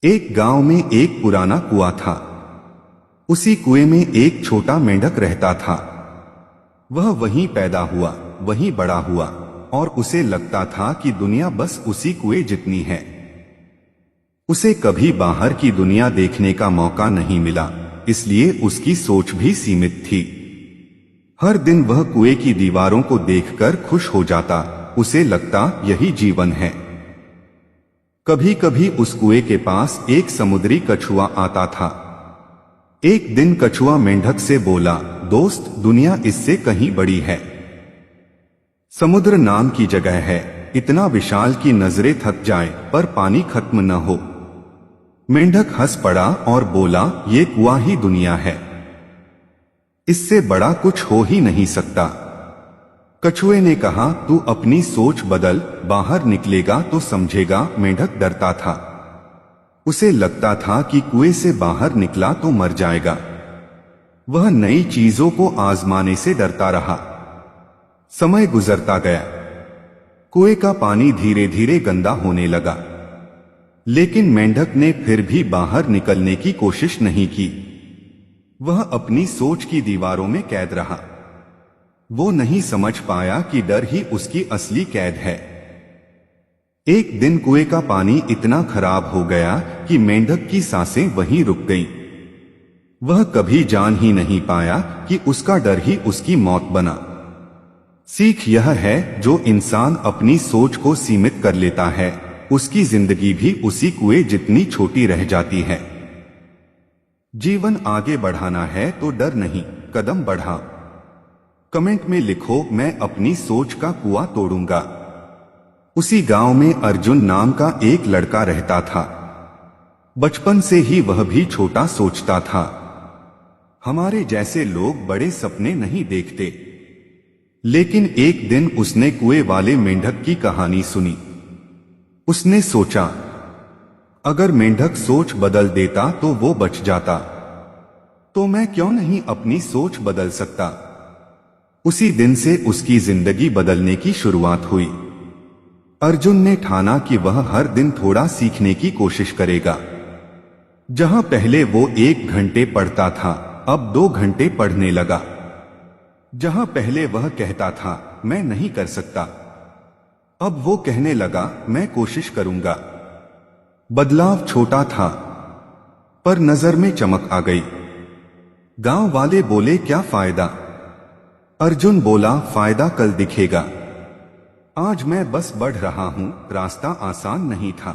एक गांव में एक पुराना कुआं था। उसी कुएं में एक छोटा मेंढक रहता था। वह वहीं पैदा हुआ, वहीं बड़ा हुआ और उसे लगता था कि दुनिया बस उसी कुएं जितनी है। उसे कभी बाहर की दुनिया देखने का मौका नहीं मिला, इसलिए उसकी सोच भी सीमित थी। हर दिन वह कुएं की दीवारों को देखकर खुश हो जाता। उसे लगता यही जीवन है। कभी कभी उस कुएं के पास एक समुद्री कछुआ आता था। एक दिन कछुआ मेंढक से बोला, दोस्त, दुनिया इससे कहीं बड़ी है। समुद्र नाम की जगह है, इतना विशाल कि नजरें थक जाए पर पानी खत्म न हो। मेंढक हंस पड़ा और बोला, ये कुआं ही दुनिया है, इससे बड़ा कुछ हो ही नहीं सकता। कछुए ने कहा, तू अपनी सोच बदल, बाहर निकलेगा तो समझेगा। मेंढक डरता था। उसे लगता था कि कुएं से बाहर निकला तो मर जाएगा। वह नई चीजों को आजमाने से डरता रहा। समय गुजरता गया। कुएं का पानी धीरे धीरे गंदा होने लगा, लेकिन मेंढक ने फिर भी बाहर निकलने की कोशिश नहीं की। वह अपनी सोच की दीवारों में कैद रहा। वो नहीं समझ पाया कि डर ही उसकी असली कैद है। एक दिन कुएं का पानी इतना खराब हो गया कि मेंढक की सांसें वहीं रुक गईं। वह कभी जान ही नहीं पाया कि उसका डर ही उसकी मौत बना। सीख यह है, जो इंसान अपनी सोच को सीमित कर लेता है, उसकी जिंदगी भी उसी कुएं जितनी छोटी रह जाती है। जीवन आगे बढ़ाना है तो डर नहीं, कदम बढ़ा। कमेंट में लिखो, मैं अपनी सोच का कुआं तोड़ूंगा। उसी गांव में अर्जुन नाम का एक लड़का रहता था। बचपन से ही वह भी छोटा सोचता था। हमारे जैसे लोग बड़े सपने नहीं देखते। लेकिन एक दिन उसने कुएं वाले मेंढक की कहानी सुनी। उसने सोचा, अगर मेंढक सोच बदल देता तो वो बच जाता, तो मैं क्यों नहीं अपनी सोच बदल सकता। उसी दिन से उसकी जिंदगी बदलने की शुरुआत हुई। अर्जुन ने ठाना कि वह हर दिन थोड़ा सीखने की कोशिश करेगा। जहां पहले वो 1 घंटे पढ़ता था, अब 2 घंटे पढ़ने लगा। जहां पहले वह कहता था, मैं नहीं कर सकता, अब वो कहने लगा, मैं कोशिश करूंगा। बदलाव छोटा था, पर नजर में चमक आ गई। गांव वाले बोले, क्या फायदा? अर्जुन बोला, फायदा कल दिखेगा। आज मैं बस बढ़ रहा हूं। रास्ता आसान नहीं था।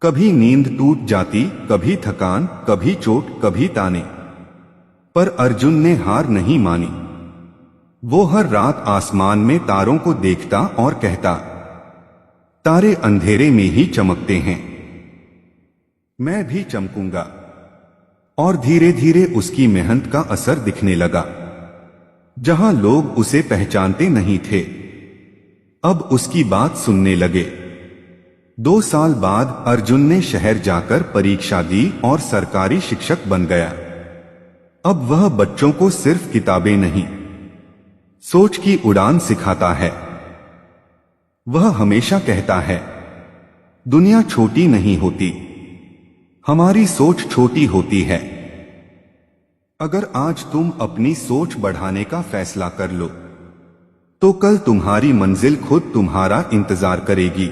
कभी नींद टूट जाती, कभी थकान, कभी चोट, कभी ताने, पर अर्जुन ने हार नहीं मानी। वो हर रात आसमान में तारों को देखता और कहता, तारे अंधेरे में ही चमकते हैं, मैं भी चमकूंगा। और धीरे धीरे उसकी मेहनत का असर दिखने लगा। जहां लोग उसे पहचानते नहीं थे, अब उसकी बात सुनने लगे। 2 साल बाद अर्जुन ने शहर जाकर परीक्षा दी और सरकारी शिक्षक बन गया। अब वह बच्चों को सिर्फ किताबें नहीं, सोच की उड़ान सिखाता है। वह हमेशा कहता है, दुनिया छोटी नहीं होती, हमारी सोच छोटी होती है। अगर आज तुम अपनी सोच बढ़ाने का फैसला कर लो, तो कल तुम्हारी मंजिल खुद तुम्हारा इंतजार करेगी।